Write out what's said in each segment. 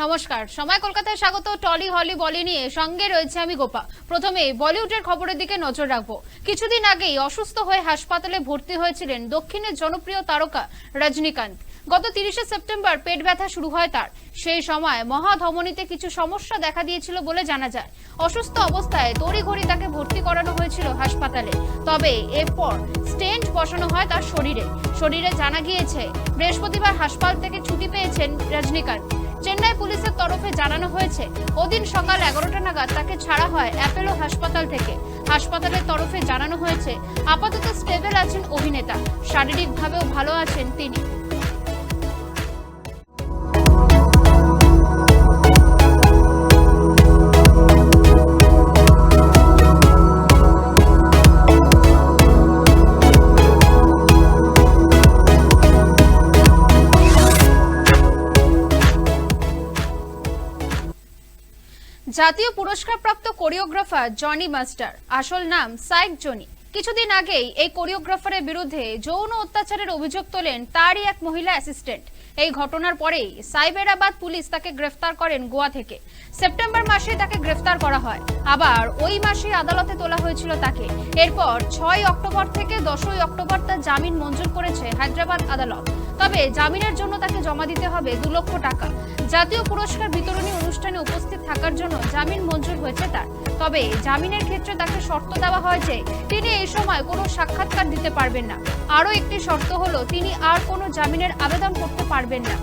নমস্কার, সময় কলকাতায় স্বাগত। টলি হলি বলি নিয়ে সঙ্গে রয়েছে আমি গোপা। প্রথমে বলিউডের খবরের দিকে নজর রাখবো। কিছুদিন আগেই অসুস্থ হয়ে হাসপাতালে ভর্তি হয়েছিলেন দক্ষিণের জনপ্রিয় তারকা রজনীকান্ত। গত 30 সেপ্টেম্বর পেট ব্যথা শুরু হয় তার। সেই সময় মহাধমনীতে কিছু সমস্যা দেখা দিয়েছিল বলে জানা যায়। অসুস্থ অবস্থায় তড়িঘড়ি তাকে ভর্তি করানো হয়েছিল হাসপাতালে। তবে এরপর স্টেন্ট বসানো হয় তার শরীরে জানা গিয়েছে বৃহস্পতিবার হাসপাতাল থেকে ছুটি পেয়েছেন রজনীকান্ত। চেন্নাই পুলিশের তরফে জানানো হয়েছে ওদিন সকাল 11টা নাগাদ তাকে ছাড়া হয় অ্যাপোলো হাসপাতাল থেকে। হাসপাতালের তরফে জানানো হয়েছে আপাতত স্টেবল আছেন অভিনেতা, শারীরিকভাবেও ভালো আছেন তিনি। জাতীয় পুরস্কারপ্রাপ্ত কোরিওগ্রাফার জনি মাস্টার, আসল নাম সাইক জনি, কিছুদিন আগেই এই কোরিওগ্রাফারের বিরুদ্ধে যৌন অত্যাচারের অভিযোগ তোলেন তারই এক মহিলা অ্যাসিস্ট্যান্ট। এই ঘটনার পরেই সাইবেরাবাদ পুলিশ তাকে গ্রেফতার করেন গোয়া থেকে। সেপ্টেম্বর মাসে তাকে গ্রেফতার করা হয়, আবার ওই মাসে আদালতে তোলা হয়েছিল তাকে। এরপর 6 অক্টোবর থেকে 10 অক্টোবর তার জামিন মঞ্জুর করেছে হায়দ্রাবাদ আদালত। তবে জামিনের জন্য তাকে জমা দিতে হবে 2 লক্ষ টাকা। জাতীয় পুরস্কার বিতরণী অনুষ্ঠানে উপস্থিত থাকার জন্য জামিন মঞ্জুর হয়েছে তার। তবে জামিনের ক্ষেত্রে তাকে শর্ত দেওয়া হয় যে তিনি এই সময় কোনো সাক্ষাৎকার দিতে পারবেন না। আরও একটি শর্ত হলো তিনি আর কোনো জামিনের আবেদন করতে পারবেন না।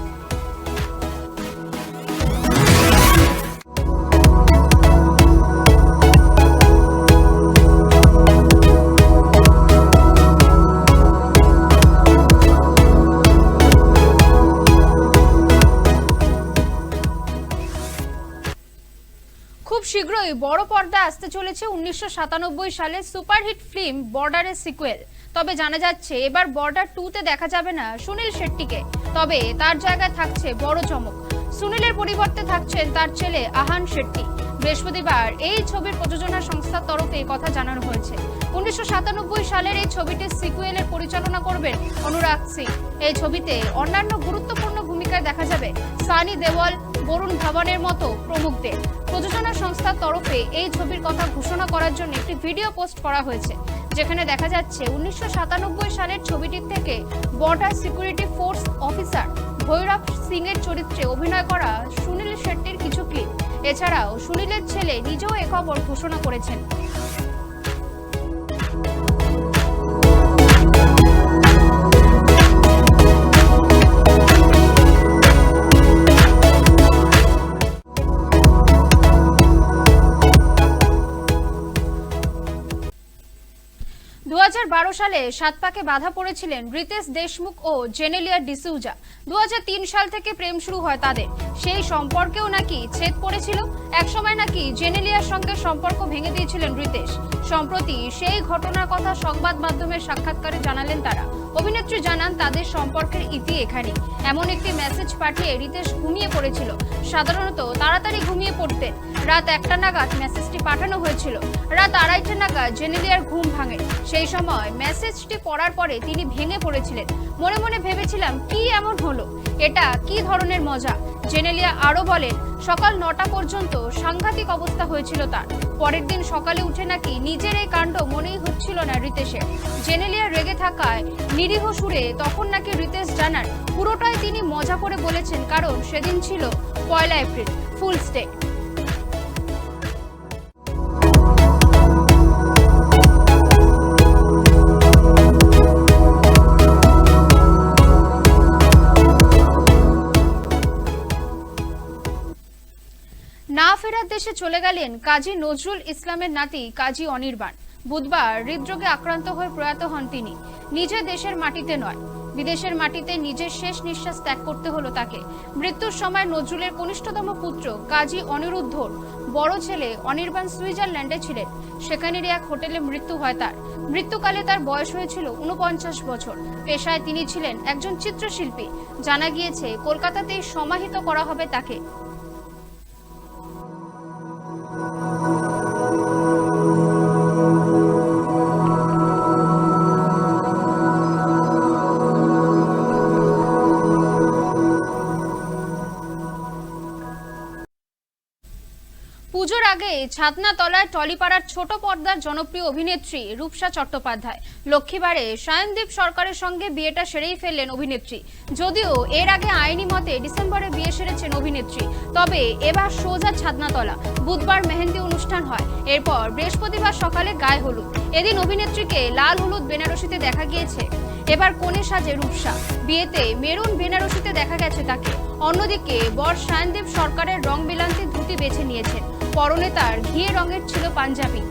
খুব শীঘ্রই বড় পর্দায় আসতে চলেছে 1997 সালের সুপারহিট ফিল্ম বর্ডারের সিকুয়েল। তবে জানা যাচ্ছে এবার বর্ডার 2-তে দেখা যাবে না সুনীল শেট্টিকে, তবে তার জায়গায় থাকছে বড় চমক। সুনীলের পরিবর্তে থাকছেন তার ছেলে আহান শেট্টি। বৃহস্পতিবার এই ছবির প্রযোজনা সংস্থার তরফে কথা জানানো হয়েছে। 1997 সালের এই ছবিটির সিকুয়েলের পরিচালনা করবেন অনুরাগ সিং। এই ছবিতে অন্যান্য গুরুত্বপূর্ণ ভূমিকায় দেখা যাবে সানি দেওয়াল, বরুণ ধাওয়ানের মতো প্রমুখদের। প্রযোজনা সংস্থার তরফে এই ছবির কথা ঘোষণা করার জন্য একটি ভিডিও পোস্ট করা হয়েছে, যেখানে দেখা যাচ্ছে 1997 সালের ছবিটির থেকে border security force officer Bhairav Singh এর চরিত্রে অভিনয় করা সুনীল শেট্টির কিছু ক্লিপ। এছাড়াও সুনীলের ছেলে নিজেও এ খবর ঘোষণা করেছেন। 2012 সালে সাতপাকে বাধা পড়েছিলেন রিতেশ দেশমুখ ও জেনেলিয়া ডিসুজা। 2003 সাল থেকে প্রেম শুরু হয় তাদের। সেই সম্পর্কেও নাকি ছেদ পড়েছিল। একসময় নাকি জেনেলিয়ার সঙ্গে সম্পর্ক ভেঙে দিয়েছিলেন রিতেশ। সম্প্রতি সেই ঘটনার কথা সংবাদ মাধ্যমের সাক্ষাৎকারে জানালেন তারা। অভিনেত্রী জানান তাদের সম্পর্কের ইতি এখানে। এমন একটি মেসেজ পাঠিয়ে রিতেশ ঘুমিয়ে পড়েছিল। সাধারণত তাড়াতাড়ি ঘুমিয়ে পড়তেন। রাত 1টা নাগাদ মেসেজটি পাঠানো হয়েছিল। রাত 2:30 নাগাদ জেনেলিয়ার ঘুম ভাঙে। সেই সময় মেসেজটি পড়ার পরে তিনি ভেঙে পড়েছিলেন। মনে মনে ভেবেছিলাম কি এমন হলো, এটা কি ধরনের মজা। জেনেলিয়া আরো বলেন সকাল 9টা পর্যন্ত সাংঘাতিক অবস্থা হয়েছিল তার। পরের দিন সকালে উঠে নাকি নিজের এই কাণ্ড মনেই হচ্ছিল না রিতেশের। জেনেলিয়া রেগে থাকায় নিরীহ সুরে তখন নাকি রিতেশ জানান পুরোটাই তিনি মজা করে বলেছেন, কারণ সেদিন ছিল 1 এপ্রিল, ফুলস ডে। না ফেরার দেশে চলে গেলেন কাজী নজরুল ইসলামের নাতি কাজী অনির্বাণ। বুধবার হৃদরোগে আক্রান্ত হয়ে প্রয়াত হন তিনি। নিজের দেশের মাটিতে নয়, বিদেশের মাটিতে নিজের শেষ নিঃশ্বাস ত্যাগ করতে হলো তাকে। মৃত্যুর সময় নজরুলের কনিষ্ঠতম পুত্র কাজী অনিরুদ্ধর বড় ছেলে অনির্বাণ সুইজারল্যান্ডে ছিলেন। সেখানেরই এক হোটেলে মৃত্যু হয় তার। মৃত্যুকালে তার বয়স হয়েছিল 49 বছর। পেশায় তিনি ছিলেন একজন চিত্রশিল্পী। জানা গিয়েছে কলকাতাতেই সমাহিত করা হবে তাকে। পুজোর আগে ছাদনাতলায় টলিপাড়ার ছোট পর্দার জনপ্রিয় অভিনেত্রী রূপসা চট্টোপাধ্যায় লক্ষ্মীবারে সায়নদীপ সরকারের সঙ্গে বিয়েটা সেরেই ফেললেন অভিনেত্রী। যদিও এর আগে আইনি মতে ডিসেম্বরে বিয়ে সেরেছেন অভিনেত্রী, তবে এবার সোজা ছাদনাতলা। বুধবার মেহেন্দি অনুষ্ঠান হয়, এরপর বৃহস্পতিবার সকালে গায়ে হলুদ। এদিন অভিনেত্রীকে লাল হলুদ বেনারসিতে দেখা গিয়েছে। এবার কোণে সাজে রূপসা, বিয়েতে মেরুন বেনারসিতে দেখা গেছে তাকে। অন্যদিকে বর সায়নদীপ সরকারের রং বিলান্তি ধুতি বেছে নিয়েছেন, পরনে তার ঘিয়ে রঙের ছিল পাঞ্জাবি।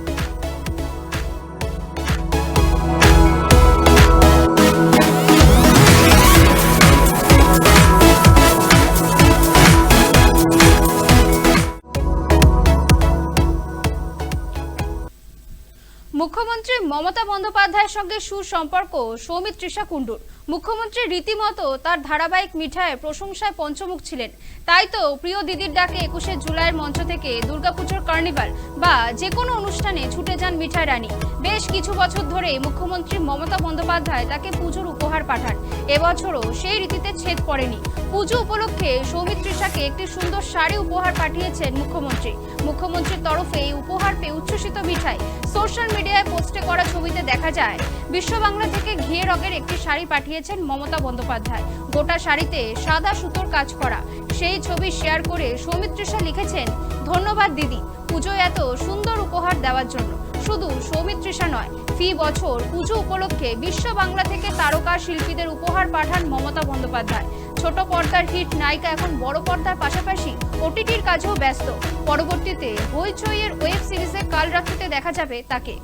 মুখ্যমন্ত্রী মমতা বন্দ্যোপাধ্যায়ের সঙ্গে সুসম্পর্ক সৌমিত্রিষা কুণ্ডুর। মুখ্যমন্ত্রী রীতিমতো তার ধারাবাহিক মিঠাইয়ের প্রশংসায় পঞ্চমুখ ছিলেন। তাই তো প্রিয় দিদির ডাকে 21শে জুলাইয়ের মঞ্চ থেকে দুর্গাপুজোর কার্নিভাল বা যে কোনো অনুষ্ঠানে ছুটে যান মিঠাই রানী। বেশ কিছু বছর ধরে মুখ্যমন্ত্রী মমতা বন্দ্যোপাধ্যায় তাকে পুজোর উপহার পাঠান। এবছরও সেই রীতিতে ছেদ পড়েনি। পুজো উপলক্ষে সৌমিত্রিষাকে একটি সুন্দর শাড়ি উপহার পাঠিয়েছেন মুখ্যমন্ত্রী। মুখ্যমন্ত্রীর তরফে এই উপহার পেয়ে উচ্ছ্বসিত মিঠাই। সোশ্যাল মিডিয়ায় পোস্টে করা ছবিতে দেখা যায় বিশ্ব বাংলা থেকে ঘিয়ে রঙের একটি শাড়ি পাঠিয়েছেন মমতা বন্দ্যোপাধ্যায়। গোটা শাড়িতে সাদা সুতোর কাজ করা। সেই ছবি শেয়ার করে সৌমিত্রিষা লিখেছেন, ধন্যবাদ দিদি, পুজোয় এত সুন্দর উপহার দেওয়ার জন্য। শুধু সৌমিত্রিষা নয়, ফি বছর পুজো উপলক্ষে বিশ্ব বাংলা থেকে তারকা শিল্পীদের উপহার পাঠান মমতা বন্দ্যোপাধ্যায়। ছোট পর্দার হিট নায়িকা এখন বড় পর্দার পাশাপাশি ওটিটির কাজেও ব্যস্ত। পরবর্তীতে হইচইয়ের ওয়েব সিরিজে কাল রাত্রিতে দেখা যাবে তাকে।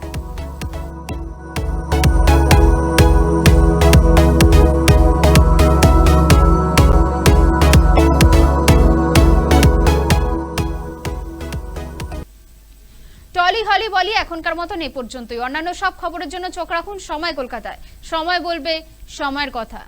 টলি হলি বলি এখনকার মতন এ পর্যন্তই। অন্যান্য সব খবরের জন্য চোখ রাখুন সময় কলকাতায়। সময় বলবে সময়ের কথা।